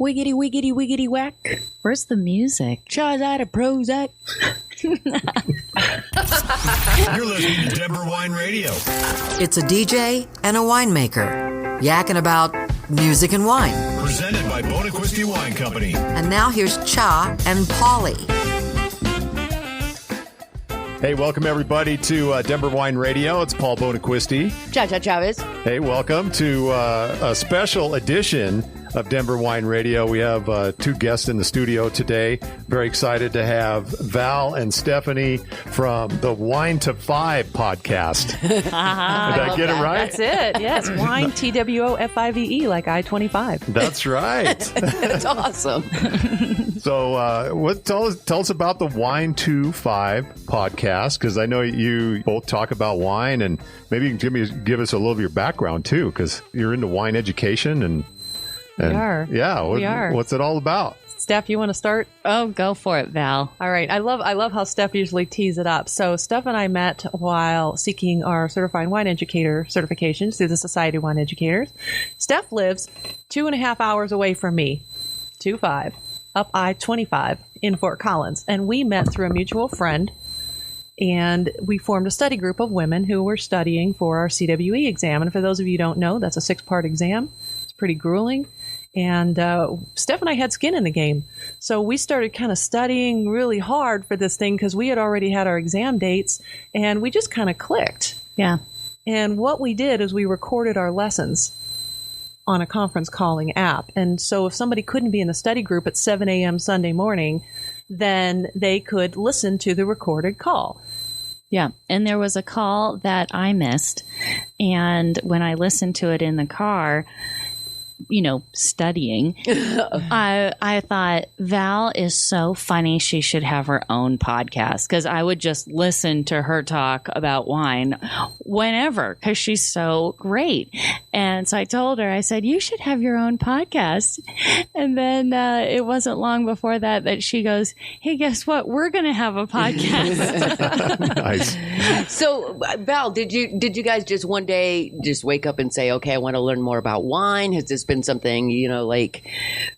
Wiggity, wiggity, wiggity, whack. Where's the music? Shaw's out of Prozac. You're listening to Denver Wine Radio. It's a DJ and a winemaker yakking about music and wine. Presented by Bonaquisti Wine Company. And now here's Cha and Polly. Hey, welcome everybody to Denver Wine Radio. It's Paul Bonaquisti. Cha-Cha Chavez. Hey, welcome to a special edition of Denver Wine Radio. We have two guests in the studio today. Very excited to have Val and Stephanie from the Wine to Five podcast. Did I get it right? That's it. Yes, Wine, TWOFIVE, like I-25. That's right. That's awesome. So tell us about the Wine to Five podcast, because I know you both talk about wine, and maybe you can give us a little of your background too, because you're into wine education and we are. Yeah, we are. What's it all about? Steph, you want to start? Oh, go for it, Val. All right. I love how Steph usually tees it up. So Steph and I met while seeking our certified wine educator certifications through the Society of Wine Educators. Steph lives 2.5 hours away from me, 2-5, up I-25 in Fort Collins. And we met through a mutual friend, and we formed a study group of women who were studying for our CWE exam. And for those of you who don't know, that's a 6-part exam. It's pretty grueling. And Steph and I had skin in the game. So we started kind of studying really hard for this thing because we had already had our exam dates, and we just kind of clicked. Yeah. And what we did is we recorded our lessons on a conference calling app. And so if somebody couldn't be in the study group at 7 a.m. Sunday morning, then they could listen to the recorded call. Yeah. And there was a call that I missed. And when I listened to it in the car, studying, I thought Val is so funny. She should have her own podcast, because I would just listen to her talk about wine whenever, because she's so great. And so I told her, I said, you should have your own podcast. And then it wasn't long before that she goes, hey, guess what? We're going to have a podcast. Nice. So, Val, did you guys just one day just wake up and say, okay, I want to learn more about wine? Has this been something,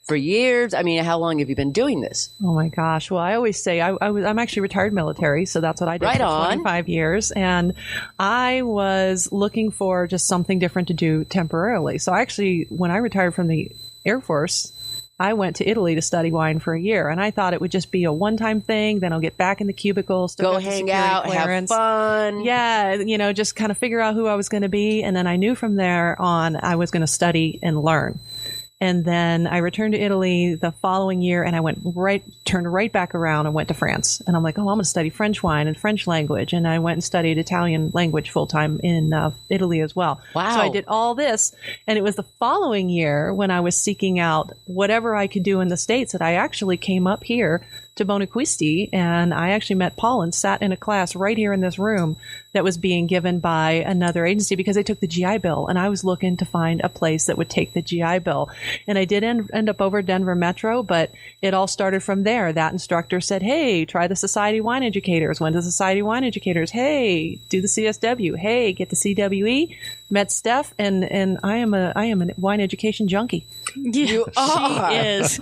for years? I mean, how long have you been doing this? Oh my gosh. Well, I always say I'm actually retired military, so that's what I did Right for on. 25 years. And I was looking for just something different to do temporarily. So actually, when I retired from the Air Force, I went to Italy to study wine for a year, and I thought it would just be a one-time thing. Then I'll get back in the cubicle, still Go hang out, clearance. have fun. Yeah, just kind of figure out who I was going to be. And then I knew from there on I was going to study and learn. And then I returned to Italy the following year, and I turned right back around and went to France. And I'm like, I'm going to study French wine and French language. And I went and studied Italian language full-time in Italy as well. Wow. So I did all this. And it was the following year when I was seeking out whatever I could do in the States that I actually came up here to Bonaquisti, and I actually met Paul and sat in a class right here in this room that was being given by another agency because they took the GI Bill, and I was looking to find a place that would take the GI Bill. And I did end up over Denver Metro, but it all started from there. That instructor said, hey, try the Society Wine Educators. Went to the Society Wine Educators. Hey, do the CSW. Hey, get the CWE. Met Steph, and I am a wine education junkie. Yeah, You are. She is.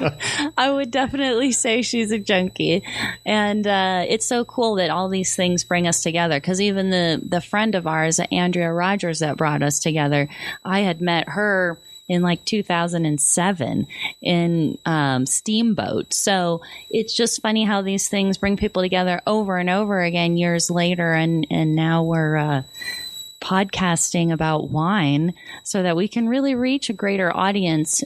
I would definitely say she's a junkie. And it's so cool that all these things bring us together, because even the friend of ours, Andrea Rogers, that brought us together, I had met her in like 2007 in Steamboat. So it's just funny how these things bring people together over and over again years later. And now we're podcasting about wine so that we can really reach a greater audience,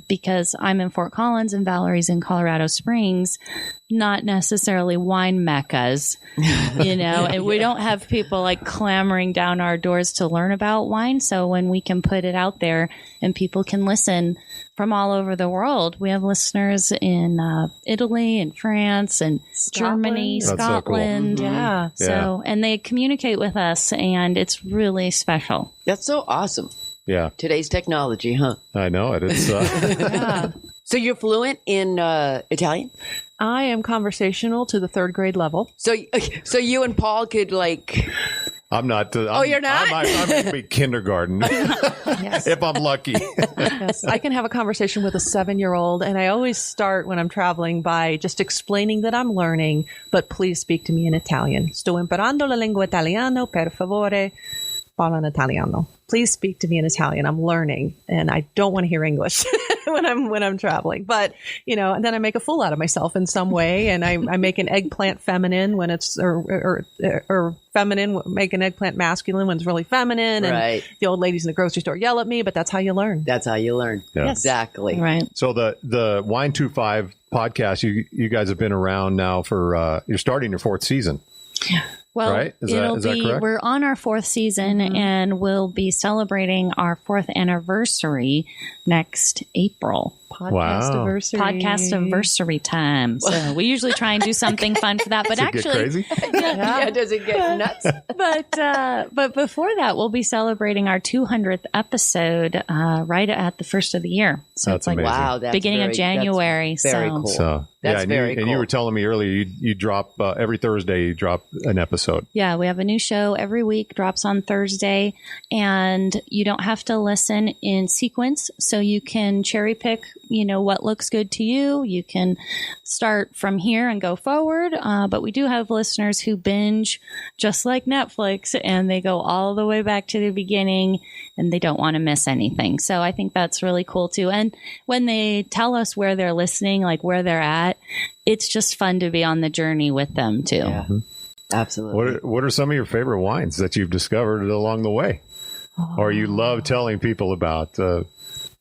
because I'm in Fort Collins and Valerie's in Colorado Springs, not necessarily wine meccas, and we don't have people like clamoring down our doors to learn about wine. So when we can put it out there and people can listen from all over the world, we have listeners in Italy and France and Germany, That's so cool. Scotland. Mm-hmm. Yeah. So, and they communicate with us, and it's really special. That's so awesome. Yeah, Today's technology, huh? I know it. It's Yeah. So you're fluent in Italian? I am conversational to the 3rd grade level. So you and Paul could I'm not. you're not? I'm going to be kindergarten if I'm lucky. Yes, I can have a conversation with a 7-year-old, and I always start when I'm traveling by just explaining that I'm learning, but please speak to me in Italian. Sto imparando la lingua italiano, per favore, parla in italiano. Please speak to me in Italian. I'm learning, and I don't want to hear English when I'm traveling. But and then I make a fool out of myself in some way, and I make an eggplant feminine when it's or feminine, make an eggplant masculine when it's really feminine. And Right. the old ladies in the grocery store yell at me, but that's how you learn. That's how you learn. Yeah. Exactly. Right. So the Wine 25 podcast, you guys have been around now for you're starting your 4th season. Well, Right? Is it'll that be, correct? we're on our 4th season and we'll be celebrating our 4th anniversary next April. Podcast anniversary. Podcast anniversary time. So we usually try and do something fun for that. But Does it get actually, crazy? Yeah. Does it get nuts? but before that, we'll be celebrating our 200th episode right at the first of the year. So That's it's like amazing. Wow. That's beginning very, of January. That's very so cool. So That's very and you cool. were telling me earlier you drop every Thursday. You drop an episode. yeah, we have a new show every week, drops on Thursday, and you don't have to listen in sequence. So you can cherry pick, what looks good to you. You can start from here and go forward. But we do have listeners who binge just like Netflix, and they go all the way back to the beginning, and they don't want to miss anything. So I think that's really cool too. And when they tell us where they're listening, like where they're at, it's just fun to be on the journey with them too. Yeah. Absolutely. What are some of your favorite wines that you've discovered along the way, or you love telling people about?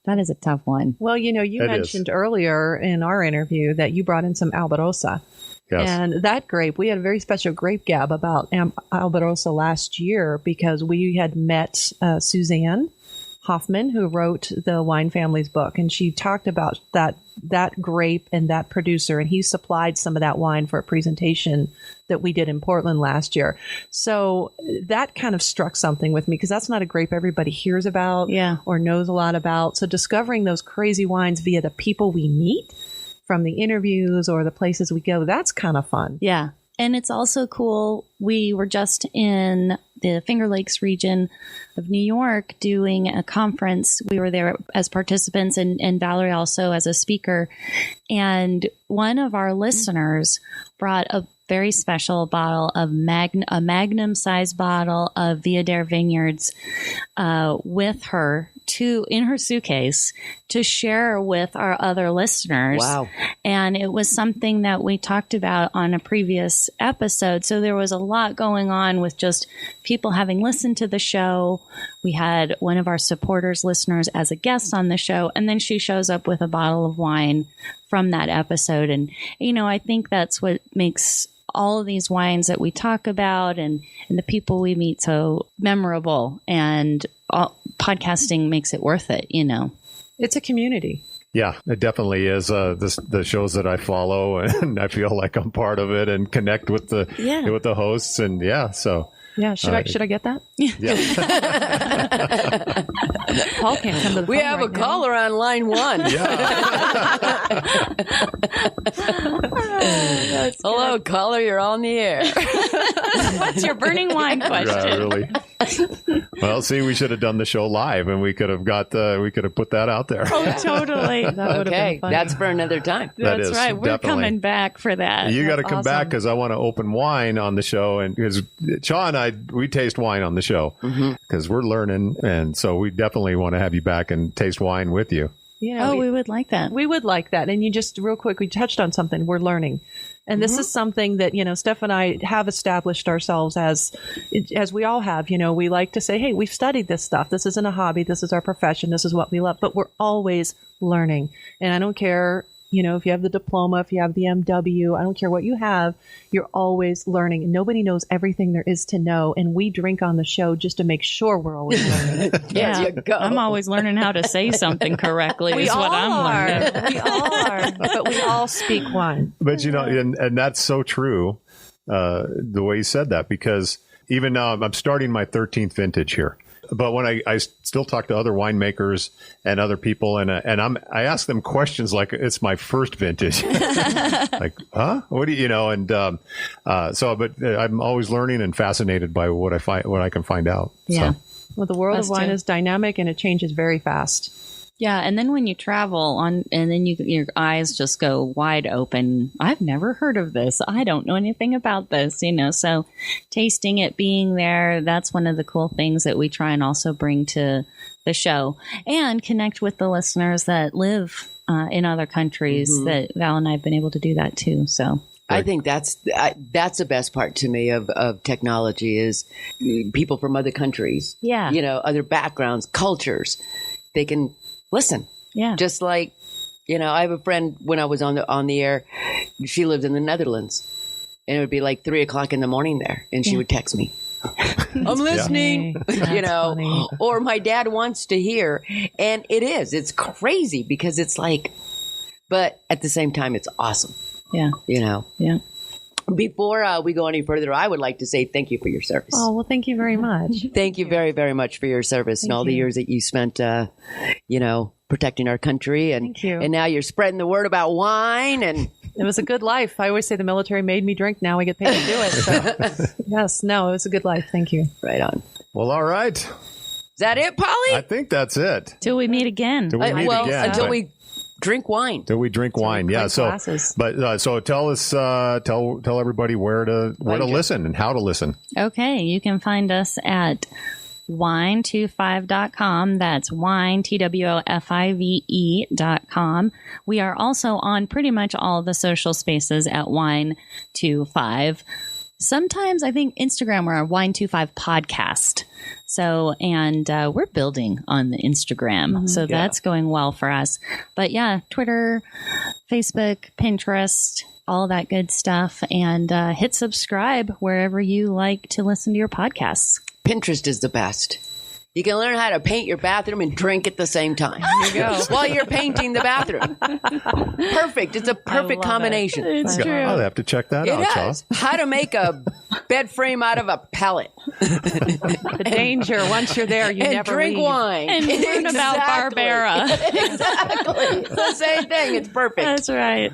That is a tough one. Well, you It mentioned earlier in our interview that you brought in some Albarossa. Yes. And that grape, we had a very special grape gab about Albarossa last year because we had met Suzanne Hoffman, who wrote the Wine Family's book, and she talked about that grape and that producer, and he supplied some of that wine for a presentation that we did in Portland last year. So that kind of struck something with me because that's not a grape everybody hears about or knows a lot about. So discovering those crazy wines via the people we meet from the interviews or the places we go, that's kind of fun. Yeah. And it's also cool. We were just in the Finger Lakes region of New York doing a conference. We were there as participants and Valerie also as a speaker. And one of our listeners brought a very special bottle of a magnum-sized bottle of Via d'Are Vineyards with her in her suitcase to share with our other listeners. Wow. And it was something that we talked about on a previous episode. So there was a lot going on with just people having listened to the show. We had one of our supporters listeners as a guest on the show, and then she shows up with a bottle of wine from that episode. And, I think that's what makes all of these wines that we talk about and the people we meet so memorable, and podcasting makes it worth it, It's a community. Yeah, it definitely is. The shows that I follow, and I feel like I'm part of it and connect with the hosts, and so. Yeah, should I get that? Yeah. Paul can't come to the We phone have right a now. caller on line 1. Hello, caller. You're on the air. What's your burning wine question? Yeah, really. Well, see, we should have done the show live, and we could have put that out there. Oh, totally. That would have Okay, been fun. that's for another time. That That's is, right. We're definitely. coming back for that. You got to That's come back awesome. because I want to open wine on the show, and because Sean and I, we taste wine on the show because we're learning, and so we definitely want to have you back and taste wine with you. We would like that. We would like that. And you just real quick, we touched on something. We're learning. And this is something that, Steph and I have established ourselves as we all have. We like to say, hey, we've studied this stuff. This isn't a hobby. This is our profession. This is what we love. But we're always learning. And I don't care, if you have the diploma, if you have the MW, I don't care what you have, you're always learning. And nobody knows everything there is to know. And we drink on the show just to make sure we're always learning. There you go. I'm always learning how to say something correctly. We is all what I'm learning. are. We all are. But we all speak wine. But and that's so true, the way you said that, because even now I'm starting my 13th vintage here. but when I still talk to other winemakers and other people, and I ask them questions like it's my first vintage. Like, huh? What do you know? And but I'm always learning and fascinated by what I can find out. Yeah. So. Well, the world Us of wine too. is dynamic and it changes very fast. Yeah, and then when you travel and then your eyes just go wide open. I've never heard of this. I don't know anything about this, So tasting it, being there, that's one of the cool things that we try and also bring to the show and connect with the listeners that live in other countries. That Val and I have been able to do that too. So. I think that's the best part to me of technology is people from other countries. Yeah. Other backgrounds, cultures. They can listen. Yeah. Just like, I have a friend when I was on the air, she lived in the Netherlands. And it would be like 3:00 in the morning there. And she would text me. I'm listening, funny. or my dad wants to hear. And it's crazy because it's like, but at the same time, it's awesome. Yeah. Yeah. Before we go any further, I would like to say thank you for your service. Oh, well, thank you very much. Thank you very, very much for your service and all the years that you spent, protecting our country. And, Thank you. And now you're spreading the word about wine. And It was a good life. I always say the military made me drink. Now I get paid to do it. So, yes, no, it was a good life. Thank you. right on. Well, all right. Is that it, Polly? I think that's it. Till we meet again. Till we meet again. Until But- we drink wine. Till we drink wine, yeah. clink So, glasses. but so tell us, tell everybody where to listen and how to listen. Okay, you can find us at wine25.com. That's wine, TWOFIVE.com. We are also on pretty much all the social spaces at wine25. Sometimes I think Instagram, we're a Wine25 podcast. So, and we're building on the Instagram. So that's going well for us. But yeah, Twitter, Facebook, Pinterest, all that good stuff. And hit subscribe wherever you like to listen to your podcasts. Pinterest is the best. You can learn how to paint your bathroom and drink at the same time. There you go. While you're painting the bathroom. Perfect. It's a perfect combination. It's true. I'll have to check that It out, does. How to make a bed frame out of a pellet. The danger, once you're there, you And never drink leave. wine. And learn about Exactly. Barbera. Exactly. It's the same thing. It's perfect. That's right.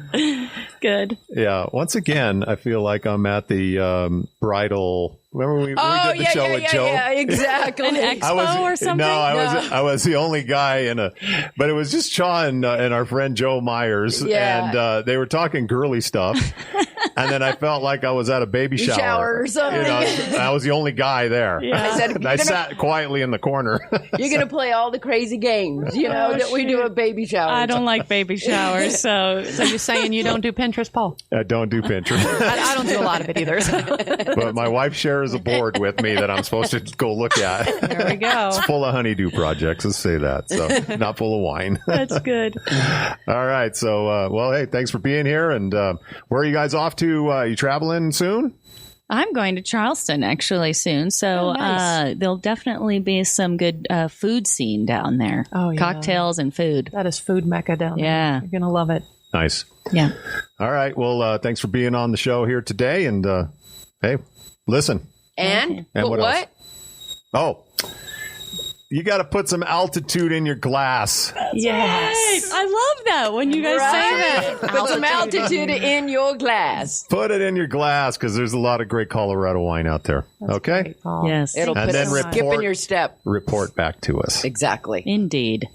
Good. Yeah. Once again, I feel like I'm at the bridal. Remember when we did the show with Joe? Yeah, exactly. An expo or something? No, I was the only guy but it was just Shaw and our friend Joe Myers, Yeah. and they were talking girly stuff, and then I felt like I was at a baby shower or something. I was the only guy there. Yeah. I said, And I sat quietly in the corner. you're going to play all the crazy games, that we do at baby showers. I don't like baby showers, so So you're saying you don't do Pinterest, Paul? I don't do Pinterest, I don't do a lot of it either. So. but my wife shares a board with me that I'm supposed to go look at. There we go. It's full of honeydew projects. Let's say that. So not full of wine. that's good. All right. So, well, hey, thanks for being here. And where are you guys off to? You traveling soon? I'm going to Charleston actually soon, so nice. there'll definitely be some good food scene down there. Oh, yeah. Cocktails and food. That is food mecca down there. Yeah. You're going to love it. Nice. Yeah. All right. Well, thanks for being on the show here today. And hey, listen. And And but what what? else? Oh, you got to put some altitude in your glass. Yes. I love that when you guys say that. Put some altitude in your glass. Put it in your glass because there's a lot of great Colorado wine out there. Okay. Great, Paul. Yes, It'll And put then a skip in report- your step. Report back to us. Exactly. indeed.